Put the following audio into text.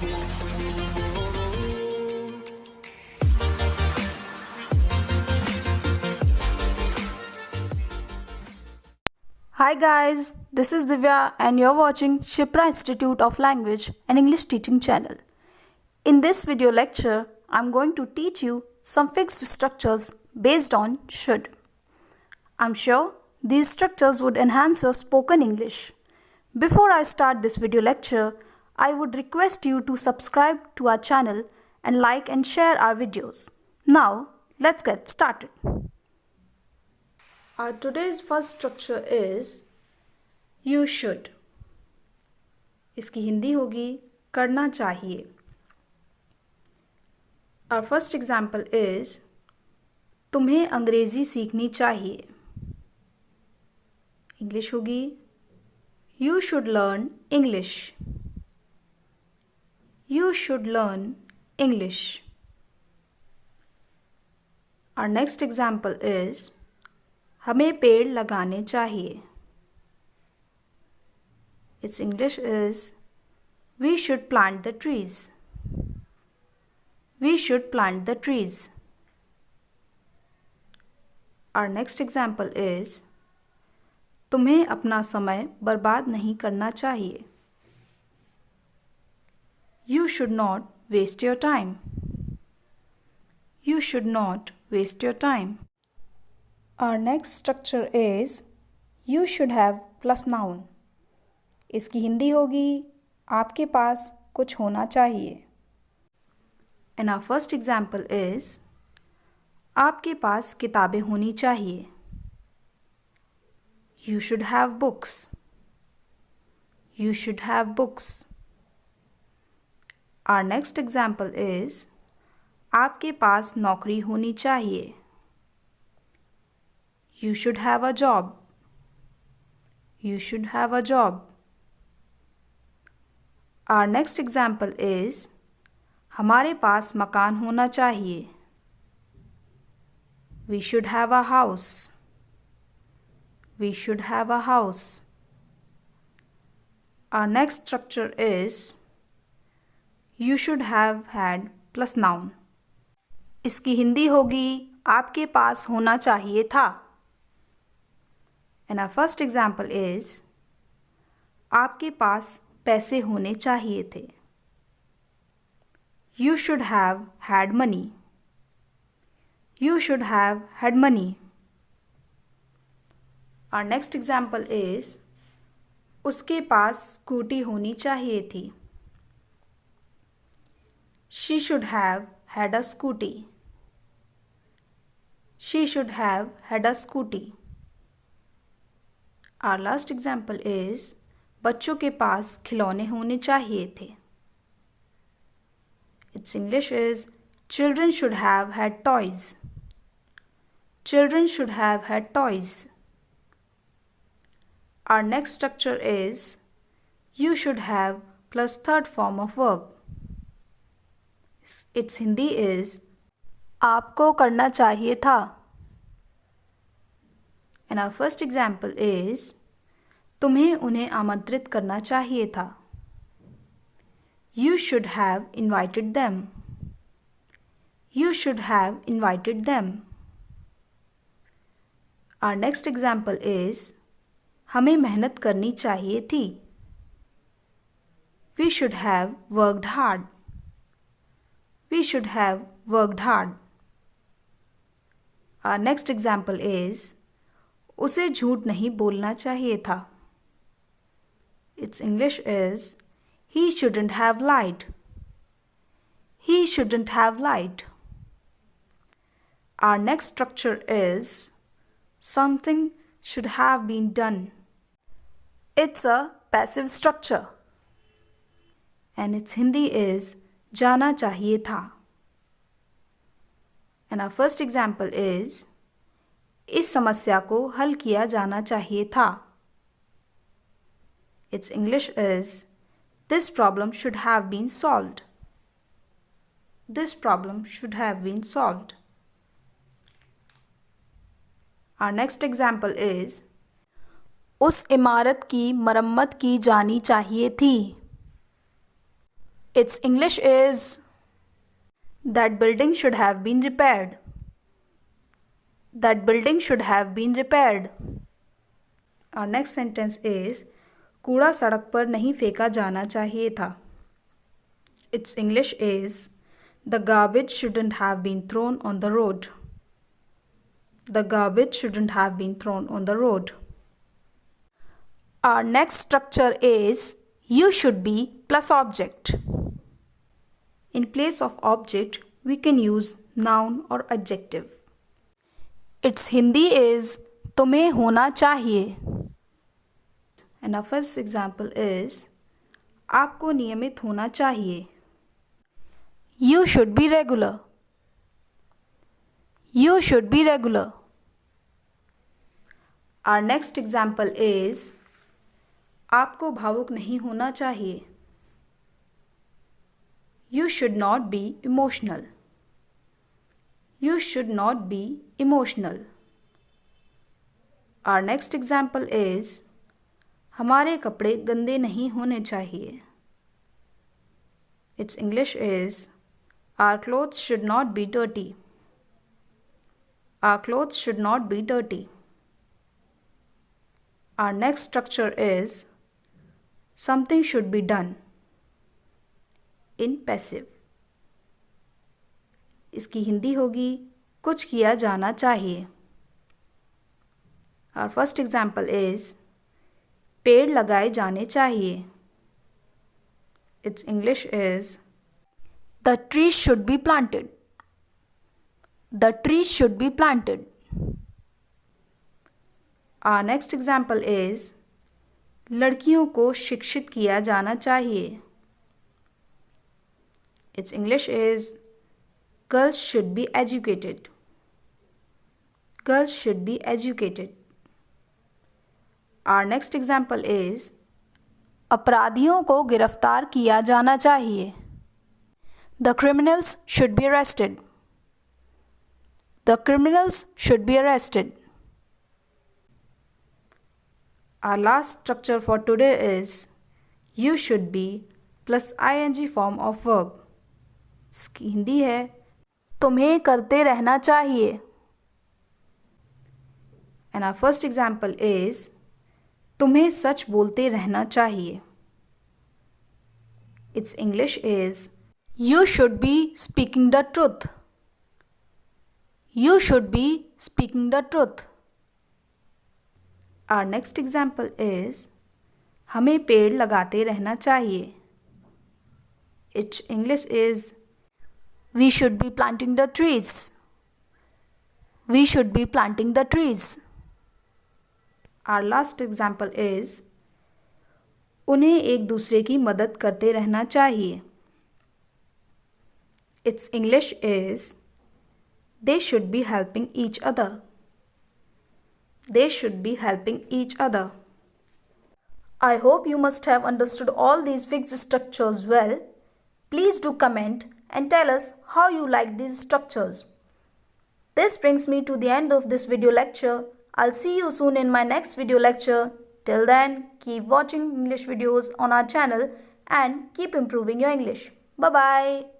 Hi guys, this is Divya and you're watching Shipra Institute of Language and English Teaching channel. In this video lecture, I'm going to teach you some fixed structures based on should. I'm sure these structures would enhance your spoken English. Before I start this video lecture, I would request you to subscribe to our channel and like and share our videos. Now, let's get started. Our today's first structure is you should. इसकी हिंदी होगी करना चाहिए. Our first example is तुम्हें अंग्रेजी सीखनी चाहिए. English होगी You should learn English. You should learn English. Our next example is हमें पेड़ लगाने चाहिए. Its English is we should plant the trees. We should plant the trees. Our next example is तुम्हें अपना समय बर्बाद नहीं करना चाहिए. You should not waste your time. You should not waste your time. Our next structure is you should have plus noun. इसकी हिंदी होगी आपके पास कुछ होना चाहिए. And our first example is आपके पास किताबें होनी चाहिए. You should have books. You should have books. Our next example is आपके पास नौकरी होनी चाहिए. You should have a job. You should have a job. Our next example is हमारे पास मकान होना चाहिए. We should have a house. We should have a house. Our next structure is you should have had plus noun. इसकी हिंदी होगी आपके पास होना चाहिए था. And our first example is आपके पास पैसे होने चाहिए थे. You should have had money. You should have had money. Our next example is उसके पास स्कूटी होनी चाहिए थी. She should have had a scooty. She should have had a scooty. Our last example is बच्चों के पास खिलौने होने चाहिए थे. Its English is children should have had toys. Children should have had toys. Our next structure is you should have plus third form of verb. Its Hindi is आपको करना चाहिए था. And our first example is तुम्हें उन्हें आमंत्रित करना चाहिए था. You should have invited them. You should have invited them. Our next example is हमें मेहनत करनी चाहिए थी. We should have worked hard. We should have worked hard. Our next example is उसे झूठ नहीं बोलना चाहिए था. Its English is he shouldn't have lied. He shouldn't have lied. Our next structure is something should have been done. It's a passive structure. And its Hindi is जाना चाहिए था. And our first example is इस समस्या को हल किया जाना चाहिए था. Its English is this problem should have been solved. This problem should have been solved. Our next example is उस इमारत की मरम्मत की जानी चाहिए थी. Its English is that building should have been repaired. That building should have been repaired. Our next sentence is कूड़ा सड़क पर नहीं फेंका जाना चाहिए था. Its English is the garbage shouldn't have been thrown on the road. The garbage shouldn't have been thrown on the road. Our next structure is you should be plus object. In place of object, we can use noun or adjective. Its Hindi is तुम्हें होना चाहिए. And our first example is आपको नियमित होना चाहिए. You should be regular. You should be regular. Our next example is आपको भावुक नहीं होना चाहिए. You should not be emotional. You should not be emotional. Our next example is हमारे कपड़े गंदे नहीं होने चाहिए. Its English is our clothes should not be dirty. Our clothes should not be dirty. Our next structure is something should be done. In passive. इसकी हिंदी होगी कुछ किया जाना चाहिए. Our first example is पेड़ लगाए जाने चाहिए. Its English is the trees should be planted. The trees should be planted. Our next example is लड़कियों को शिक्षित किया जाना चाहिए. Its English is girls should be educated. Girls should be educated. Our next example is अपराधियों को गिरफ्तार किया जाना चाहिए. The criminals should be arrested. The criminals should be arrested. Our last structure for today is you should be plus ing form of verb. इसकी हिंदी है तुम्हें करते रहना चाहिए. And our first example is तुम्हें सच बोलते रहना चाहिए. Its English is you should be speaking the truth. You should be speaking the truth. Our next example is हमें पेड़ लगाते रहना चाहिए. Its English is we should be planting the trees. We should be planting the trees. Our last example is उन्हें एक दूसरे की मदद करते रहना चाहिए. Its English is they should be helping each other. They should be helping each other. I hope you must have understood all these fixed structures well. Please do comment and tell us how you like these structures. This brings me to the end of this video lecture. I'll see you soon in my next video lecture. Till then, keep watching English videos on our channel and keep improving your English. Bye-bye.